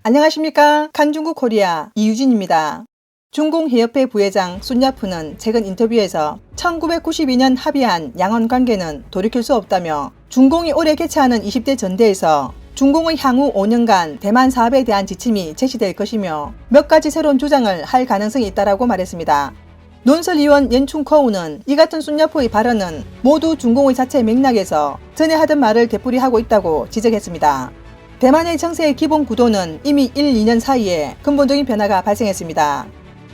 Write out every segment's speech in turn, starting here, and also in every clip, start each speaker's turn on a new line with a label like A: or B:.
A: 안녕하십니까. 칸중국 코리아 이유진입니다. 중공해협회 부회장 순야프는 최근 인터뷰에서 1992년 합의한 양원 관계는 돌이킬 수 없다며 중공이 올해 개최하는 20대 전대에서 중공의 향후 5년간 대만 사업에 대한 지침이 제시될 것이며 몇 가지 새로운 주장을 할 가능성이 있다고 말했습니다. 논설위원 옌충커우는 이 같은 순야프의 발언은 모두 중공의 자체 맥락에서 전에 하던 말을 되풀이하고 있다고 지적했습니다. 대만의 정세의 기본 구도는 이미 1, 2년 사이에 근본적인 변화가 발생했습니다.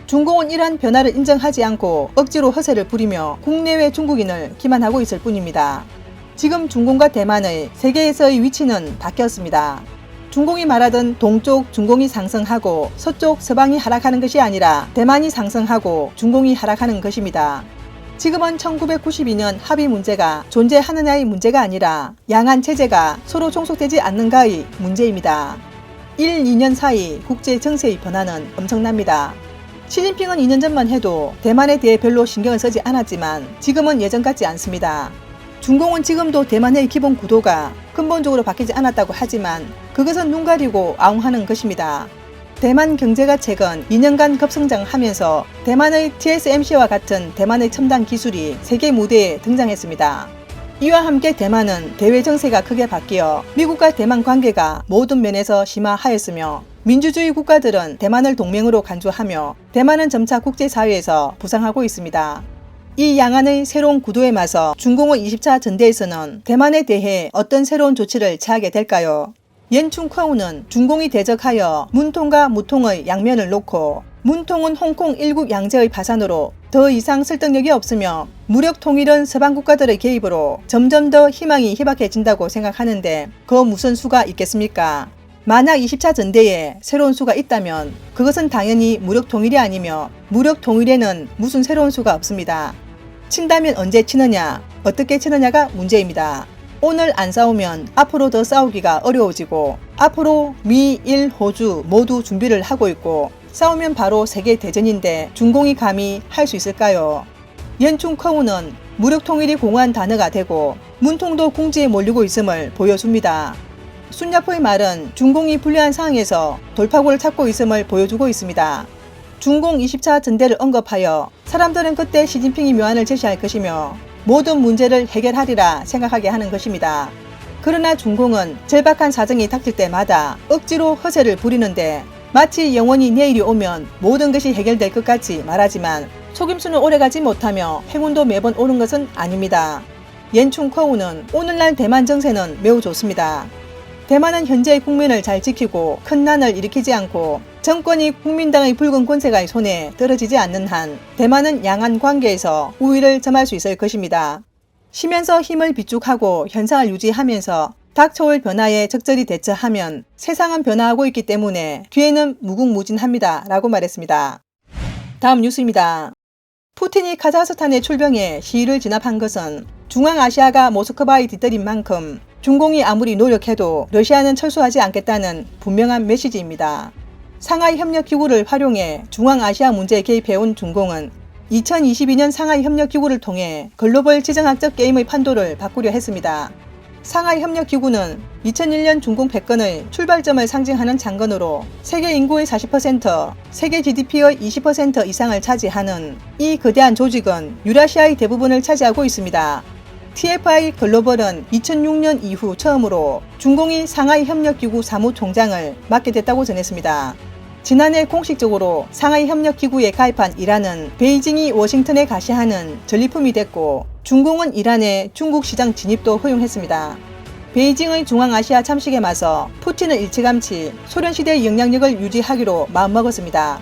A: 중공은 이러한 변화를 인정하지 않고 억지로 허세를 부리며 국내외 중국인을 기만하고 있을 뿐입니다. 지금 중공과 대만의 세계에서의 위치는 바뀌었습니다. 중공이 말하던 동쪽 중공이 상승하고 서쪽 서방이 하락하는 것이 아니라 대만이 상승하고 중공이 하락하는 것입니다. 지금은 1992년 합의 문제가 존재하느냐의 문제가 아니라 양안 체제가 서로 종속되지 않는가의 문제입니다. 1, 2년 사이 국제 정세의 변화는 엄청납니다. 시진핑은 2년 전만 해도 대만에 대해 별로 신경을 쓰지 않았지만 지금은 예전 같지 않습니다. 중공은 지금도 대만의 기본 구도가 근본적으로 바뀌지 않았다고 하지만 그것은 눈 가리고 아웅하는 것입니다. 대만 경제가 최근 2년간 급성장하면서 대만의 TSMC와 같은 대만의 첨단 기술이 세계 무대에 등장했습니다. 이와 함께 대만은 대외 정세가 크게 바뀌어 미국과 대만 관계가 모든 면에서 심화하였으며 민주주의 국가들은 대만을 동맹으로 간주하며 대만은 점차 국제사회에서 부상하고 있습니다. 이 양안의 새로운 구도에 맞서 중공의 20차 전대에서는 대만에 대해 어떤 새로운 조치를 취하게 될까요? 옌충커우는 중공이 대적하여 문통과 무통의 양면을 놓고 문통은 홍콩 일국 양제의 파산으로 더 이상 설득력이 없으며 무력 통일은 서방 국가들의 개입으로 점점 더 희망이 희박해진다고 생각하는데 그 무슨 수가 있겠습니까? 만약 20차 전대에 새로운 수가 있다면 그것은 당연히 무력 통일이 아니며 무력 통일에는 무슨 새로운 수가 없습니다. 친다면 언제 치느냐, 어떻게 치느냐가 문제입니다. 오늘 안 싸우면 앞으로 더 싸우기가 어려워지고 앞으로 미, 일, 호주 모두 준비를 하고 있고 싸우면 바로 세계대전인데 중공이 감히 할 수 있을까요? 옌충커우는 무력 통일이 공허한 단어가 되고 문통도 궁지에 몰리고 있음을 보여줍니다. 순야프의 말은 중공이 불리한 상황에서 돌파구를 찾고 있음을 보여주고 있습니다. 중공 20차 전대를 언급하여 사람들은 그때 시진핑이 묘안을 제시할 것이며 모든 문제를 해결하리라 생각하게 하는 것입니다. 그러나 중공은 절박한 사정이 닥칠 때마다 억지로 허세를 부리는데 마치 영원히 내일이 오면 모든 것이 해결될 것 같이 말하지만 속임수는 오래가지 못하며 행운도 매번 오는 것은 아닙니다. 옌충커우는 오늘날 대만 정세는 매우 좋습니다. 대만은 현재의 국면을 잘 지키고 큰 난을 일으키지 않고 정권이 국민당의 붉은 권세가의 손에 떨어지지 않는 한 대만은 양안 관계에서 우위를 점할 수 있을 것입니다. 쉬면서 힘을 비축하고 현상을 유지하면서 닥쳐올 변화에 적절히 대처하면 세상은 변화하고 있기 때문에 뒤에는 무궁무진합니다. 라고 말했습니다. 다음 뉴스입니다. 푸틴이 카자흐스탄에 출병해 시위를 진압한 것은 중앙아시아가 모스크바에 뒤떨인 만큼 중공이 아무리 노력해도 러시아는 철수하지 않겠다는 분명한 메시지입니다. 상하이 협력기구를 활용해 중앙아시아 문제에 개입해온 중공은 2022년 상하이 협력기구를 통해 글로벌 지정학적 게임의 판도를 바꾸려 했습니다. 상하이 협력기구는 2001년 중공 패권의 출발점을 상징하는 장건으로 세계 인구의 40%, 세계 GDP의 20% 이상을 차지하는 이 거대한 조직은 유라시아의 대부분을 차지하고 있습니다. TFI 글로벌은 2006년 이후 처음으로 중공이 상하이 협력기구 사무총장을 맡게 됐다고 전했습니다. 지난해 공식적으로 상하이 협력기구에 가입한 이란은 베이징이 워싱턴에 가시하는 전리품이 됐고 중공은 이란의 중국 시장 진입도 허용했습니다. 베이징의 중앙아시아 참식에 맞서 푸틴은 일찌감치 소련시대의 영향력을 유지하기로 마음먹었습니다.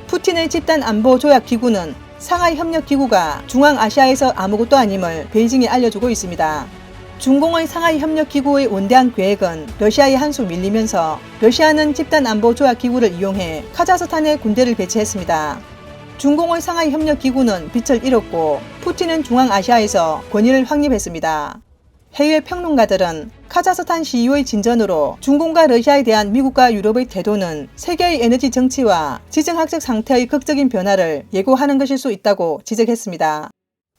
A: 푸틴의 집단안보조약기구는 상하이 협력기구가 중앙아시아에서 아무것도 아님을 베이징에 알려주고 있습니다. 중공의 상하이 협력기구의 원대한 계획은 러시아의 한 수 밀리면서 러시아는 집단안보조약기구를 이용해 카자흐스탄에 군대를 배치했습니다. 중공의 상하이 협력기구는 빛을 잃었고 푸틴은 중앙아시아에서 권위를 확립했습니다. 해외 평론가들은 카자흐스탄 CEO의 진전으로 중공과 러시아에 대한 미국과 유럽의 태도는 세계의 에너지 정치와 지정학적 상태의 극적인 변화를 예고하는 것일 수 있다고 지적했습니다.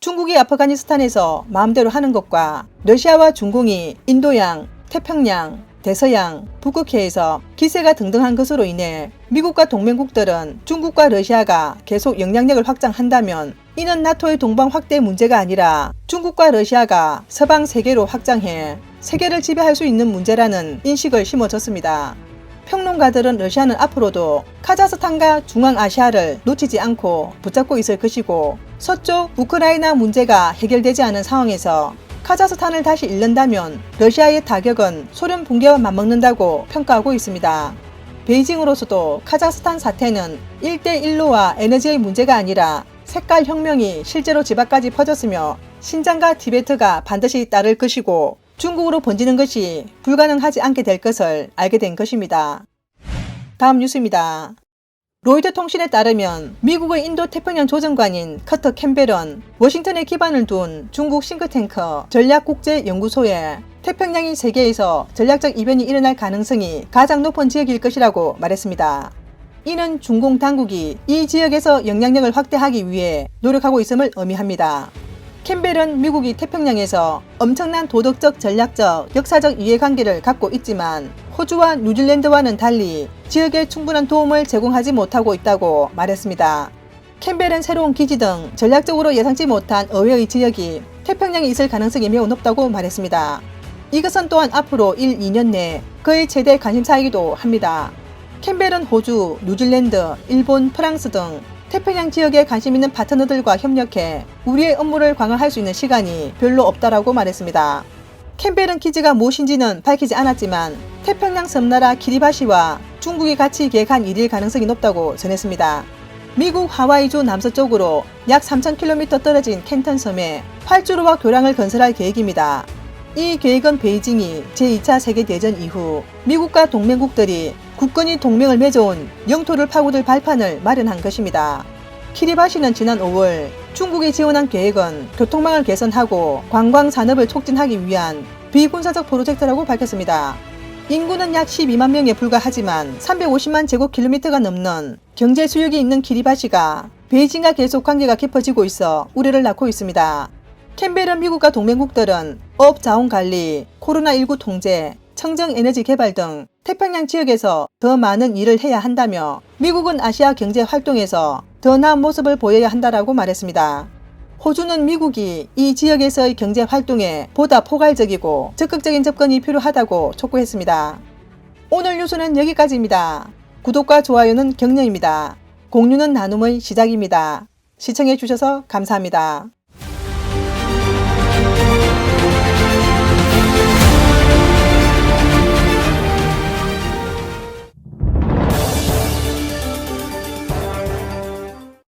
A: 중국이 아프가니스탄에서 마음대로 하는 것과 러시아와 중공이 인도양, 태평양, 대서양, 북극해에서 기세가 등등한 것으로 인해 미국과 동맹국들은 중국과 러시아가 계속 영향력을 확장한다면 이는 나토의 동방 확대 문제가 아니라 중국과 러시아가 서방 세계로 확장해 세계를 지배할 수 있는 문제라는 인식을 심어줬습니다. 평론가들은 러시아는 앞으로도 카자흐스탄과 중앙아시아를 놓치지 않고 붙잡고 있을 것이고 서쪽 우크라이나 문제가 해결되지 않은 상황에서 카자흐스탄을 다시 잃는다면 러시아의 타격은 소련 붕괴와 맞먹는다고 평가하고 있습니다. 베이징으로서도 카자흐스탄 사태는 1대1로와 에너지의 문제가 아니라 색깔 혁명이 실제로 집 앞까지 퍼졌으며 신장과 티베트가 반드시 따를 것이고 중국으로 번지는 것이 불가능하지 않게 될 것을 알게 된 것입니다. 다음 뉴스입니다. 로이터 통신에 따르면 미국의 인도태평양 조정관인 커터 캠벨은 워싱턴에 기반을 둔 중국 싱크탱크 전략국제연구소에 태평양이 세계에서 전략적 이변이 일어날 가능성이 가장 높은 지역일 것이라고 말했습니다. 이는 중공 당국이 이 지역에서 영향력을 확대하기 위해 노력하고 있음을 의미합니다. 캠벨은 미국이 태평양에서 엄청난 도덕적, 전략적, 역사적 이해관계를 갖고 있지만 호주와 뉴질랜드와는 달리 지역에 충분한 도움을 제공하지 못하고 있다고 말했습니다. 캠벨은 새로운 기지 등 전략적으로 예상치 못한 의외의 지역이 태평양에 있을 가능성이 매우 높다고 말했습니다. 이것은 또한 앞으로 1, 2년 내 그의 최대 관심사이기도 합니다. 캠벨은 호주, 뉴질랜드, 일본, 프랑스 등 태평양 지역에 관심 있는 파트너들과 협력해 우리의 업무를 강화할 수 있는 시간이 별로 없다라고 말했습니다. 캠벨은 기지가 무엇인지는 밝히지 않았지만 태평양 섬나라 키리바시와 중국이 같이 계획한 일일 가능성이 높다고 전했습니다. 미국 하와이주 남서쪽으로 약 3,000km 떨어진 캔턴 섬에 활주로와 교량을 건설할 계획입니다. 이 계획은 베이징이 제2차 세계대전 이후 미국과 동맹국들이 굳건히 동맹을 맺어온 영토를 파고들 발판을 마련한 것입니다. 키리바시는 지난 5월 중국이 지원한 계획은 교통망을 개선하고 관광 산업을 촉진하기 위한 비군사적 프로젝트라고 밝혔습니다. 인구는 약 12만 명에 불과하지만 350만 제곱킬로미터가 넘는 경제 수역이 있는 키리바시가 베이징과 계속 관계가 깊어지고 있어 우려를 낳고 있습니다. 캠벨은 미국과 동맹국들은 업 자원 관리, 코로나19 통제, 청정에너지 개발 등 태평양 지역에서 더 많은 일을 해야 한다며 미국은 아시아 경제 활동에서 더 나은 모습을 보여야 한다라고 말했습니다. 호주는 미국이 이 지역에서의 경제 활동에 보다 포괄적이고 적극적인 접근이 필요하다고 촉구했습니다. 오늘 뉴스는 여기까지입니다. 구독과 좋아요는 격려입니다. 공유는 나눔의 시작입니다. 시청해주셔서 감사합니다.